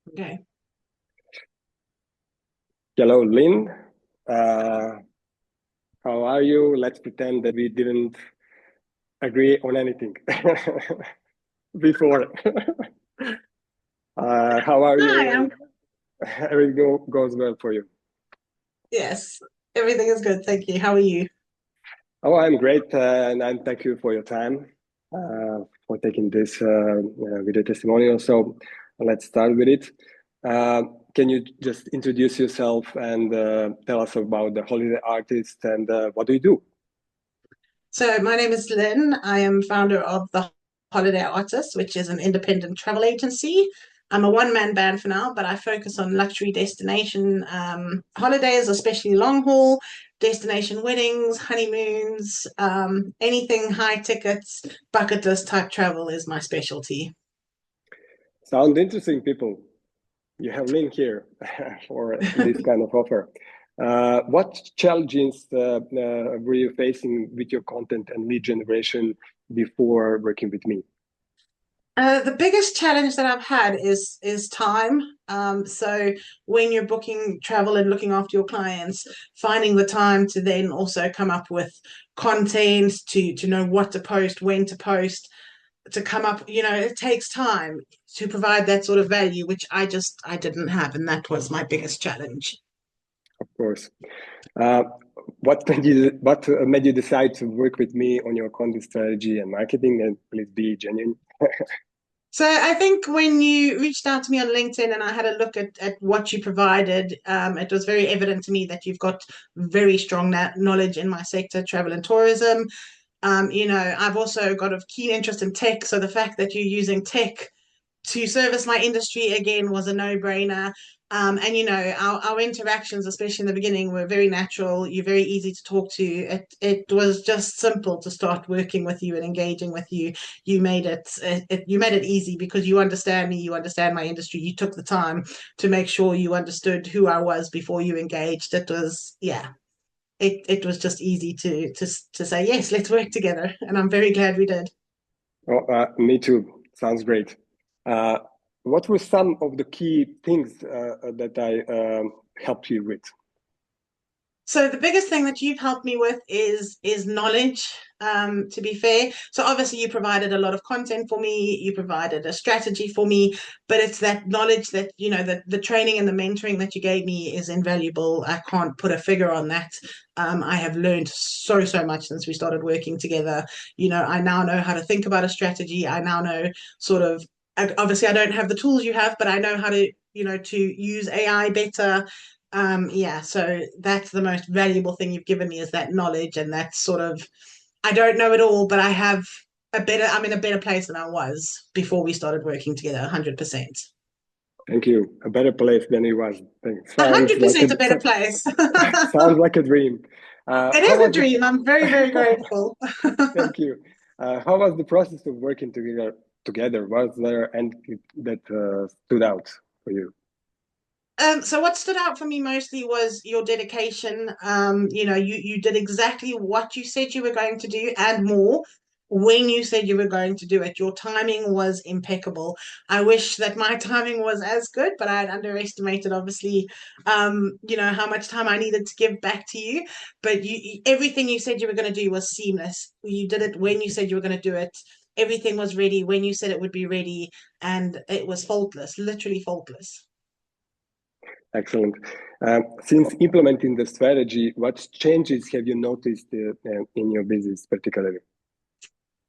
Okay. Hello, Lynn. Uh, how are you? Let's pretend that we didn't agree on anything before. How are Hi, you? Everything goes well for you. yes, everything is good. Thank you. How are you? Oh, I'm great, and thank you for your time, for taking this video testimonial. So let's start with it. Uh, can you just introduce yourself and tell us about the holiday artist and what do you do? So, my name is Lynn. I am founder of the Holiday Artist, which is an independent travel agency. I'm a one-man band for now, but I focus on luxury destination holidays, especially long haul, destination weddings, honeymoons, anything high tickets, bucket list type travel is my specialty. Sound interesting, people. You have Lynn here for this kind of offer. What challenges were you facing with your content and lead generation before working with me? The biggest challenge that I've had is time. So when you're booking travel and looking after your clients, finding the time to then also come up with content, to know what to post, when to post, to come up, it takes time to provide that sort of value, which I didn't have, and that was my biggest challenge. Of course. Uh, what made you decide to work with me on your content strategy and marketing? And please be genuine. So I think when you reached out to me on LinkedIn and I had a look at what you provided, it was very evident to me that you've got very strong knowledge in my sector, travel and tourism. I've also got a keen interest in tech. So the fact that you're using tech to service my industry again was a no-brainer. And our interactions, especially in the beginning, were very natural. You're very easy to talk to. It was just simple to start working with you and engaging with you. You made it easy because you understand me, you understand my industry. You took the time to make sure you understood who I was before you engaged. It was yeah. It was just easy to say yes, let's work together, and I'm very glad we did. Oh, me too. Sounds great. Uh, what were some of the key things that I helped you with? So the biggest thing that you've helped me with is knowledge. To be fair, so obviously you provided a lot of content for me. You provided a strategy for me, but it's that knowledge that the training and the mentoring that you gave me is invaluable. I can't put a figure on that. I have learned so much since we started working together. I now know how to think about a strategy. I now know sort of. Obviously, I don't have the tools you have, but I know how to to use AI better. Yeah, so that's the most valuable thing you've given me is that knowledge and that sort of I don't know it all, but I'm in a better place than I was before we started working together, 100%. Thank you. A better place than it was. Thanks. A Sounds hundred like a percent a better place. sounds like a dream. It How is a was the dream. I'm very grateful. Thank you. How was the process of working together? Was there anything that stood out for you? So what stood out for me mostly was your dedication. You did exactly what you said you were going to do and more when you said you were going to do it. Your timing was impeccable. I wish that my timing was as good, but I had underestimated, obviously, how much time I needed to give back to you. But everything you said you were going to do was seamless. You did it when you said you were going to do it. Everything was ready when you said it would be ready, and it was faultless, literally faultless. Excellent. Since implementing the strategy, what changes have you noticed in your business particularly?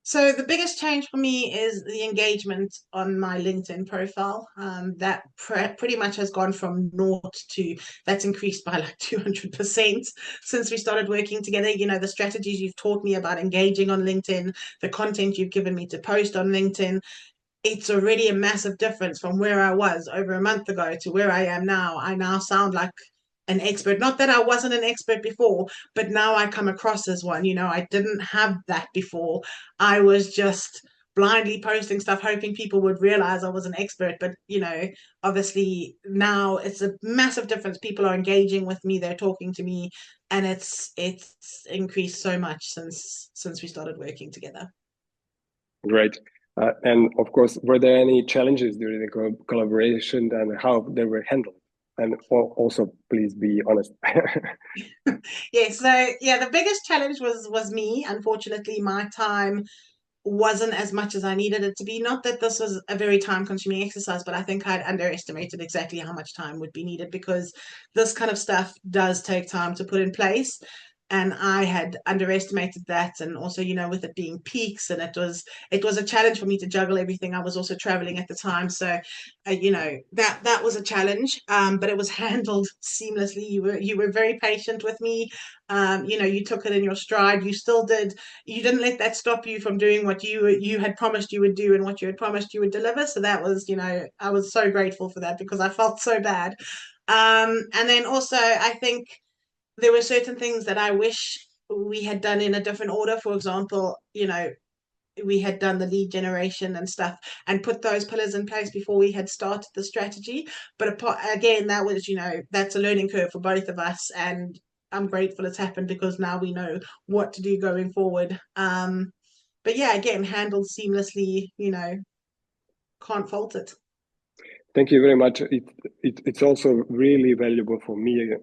So the biggest change for me is the engagement on my LinkedIn profile. That pretty much has gone from naught to that's increased by like 200% since we started working together. The strategies you've taught me about engaging on LinkedIn, the content you've given me to post on LinkedIn, it's already a massive difference from where I was over a month ago to where I am now. I now sound like an expert. Not that I wasn't an expert before, but now I come across as one. I didn't have that before. I was just blindly posting stuff, hoping people would realize I was an expert. But, obviously now it's a massive difference. People are engaging with me, they're talking to me, and it's increased so much since we started working together. Great. And of course, were there any challenges during the collaboration and how they were handled? And also, please be honest. Yeah, so yeah, the biggest challenge was me. Unfortunately, my time wasn't as much as I needed it to be. Not that this was a very time consuming exercise, but I think I'd underestimated exactly how much time would be needed because this kind of stuff does take time to put in place. And I had underestimated that, and also, with it being peaks, and it was a challenge for me to juggle everything. I was also traveling at the time, so that was a challenge. But it was handled seamlessly. You were very patient with me. You took it in your stride. You didn't let that stop you from doing what you had promised you would do and what you had promised you would deliver. So that was, I was so grateful for that because I felt so bad. And then also, I think there were certain things that I wish we had done in a different order. For example, we had done the lead generation and stuff and put those pillars in place before we had started the strategy. But again, that was, that's a learning curve for both of us. And I'm grateful it's happened because now we know what to do going forward. But yeah, again, handled seamlessly, can't fault it. Thank you very much. It's also really valuable for me,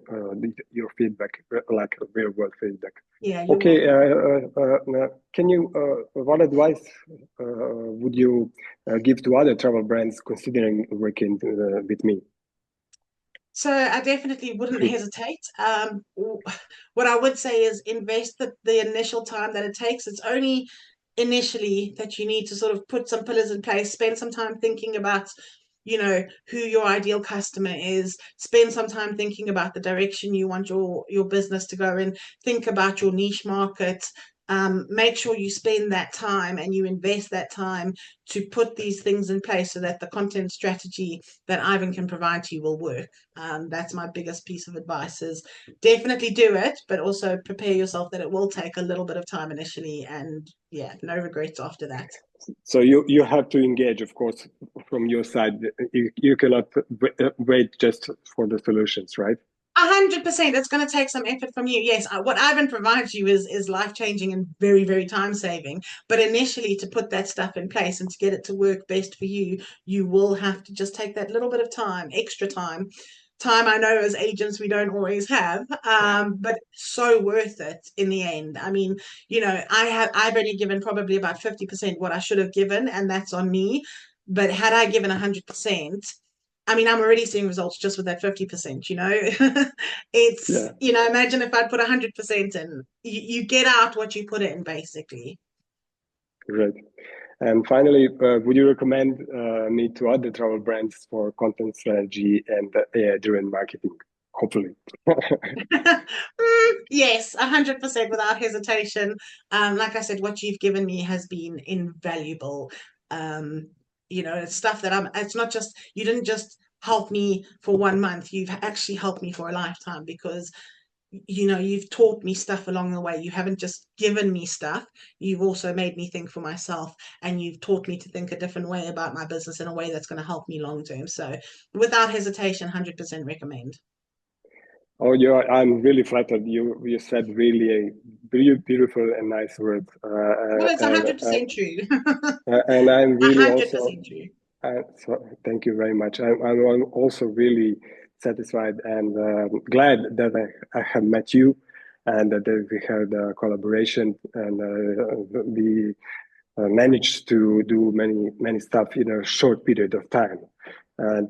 your feedback, like real world feedback. Yeah, you're Okay, welcome. can you, what advice would you give to other travel brands considering working with me? So I definitely wouldn't hesitate. What I would say is invest the initial time that it takes. It's only initially that you need to sort of put some pillars in place, spend some time thinking about, who your ideal customer is, spend some time thinking about the direction you want your business to go in, think about your niche market. Make sure you spend that time and you invest that time to put these things in place so that the content strategy that Ivan can provide to you will work. That's my biggest piece of advice is definitely do it, but also prepare yourself that it will take a little bit of time initially and yeah, no regrets after that. So you have to engage, of course, from your side. You cannot wait just for the solutions, right? 100%. It's going to take some effort from you. Yes, what Ivan provides you is life changing and very, very time saving. But initially, to put that stuff in place and to get it to work best for you, you will have to just take that little bit of time, extra time. Time I know as agents we don't always have, but so worth it in the end. I mean, I've only given probably about 50% what I should have given, and that's on me. But had I given 100%, I mean, I'm already seeing results just with that 50%, It's, Yeah, imagine if I put 100% in, you get out what you put in, basically. great. And finally, would you recommend me to other travel brands for content strategy and AI-driven marketing? Hopefully. Yes, 100% without hesitation. Like I said, what you've given me has been invaluable. It's stuff that it's not just, you didn't just help me for 1 month, you've actually helped me for a lifetime because you've taught me stuff along the way. You haven't just given me stuff, you've also made me think for myself, and you've taught me to think a different way about my business in a way that's going to help me long term. So without hesitation, 100% recommend. Oh, I'm really flattered. You said really beautiful and nice words, Well, it's 100% true. and I'm A really hundred also. percent true. So thank you very much. I'm also really satisfied and glad that I have met you, and that we had a collaboration, and we managed to do many stuff in a short period of time.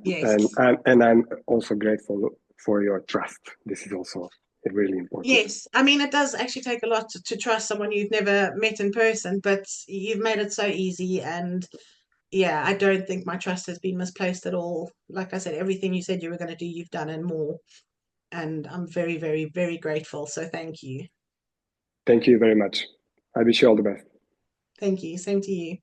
Yes. And I'm also grateful for your trust. This is also really important. Yes. I mean, it does actually take a lot to trust someone you've never met in person, but you've made it so easy. And yeah, I don't think my trust has been misplaced at all. Like I said, everything you said you were going to do, you've done and more. And I'm very, very, very grateful. So thank you. Thank you very much. I wish you all the best. Thank you. Same to you.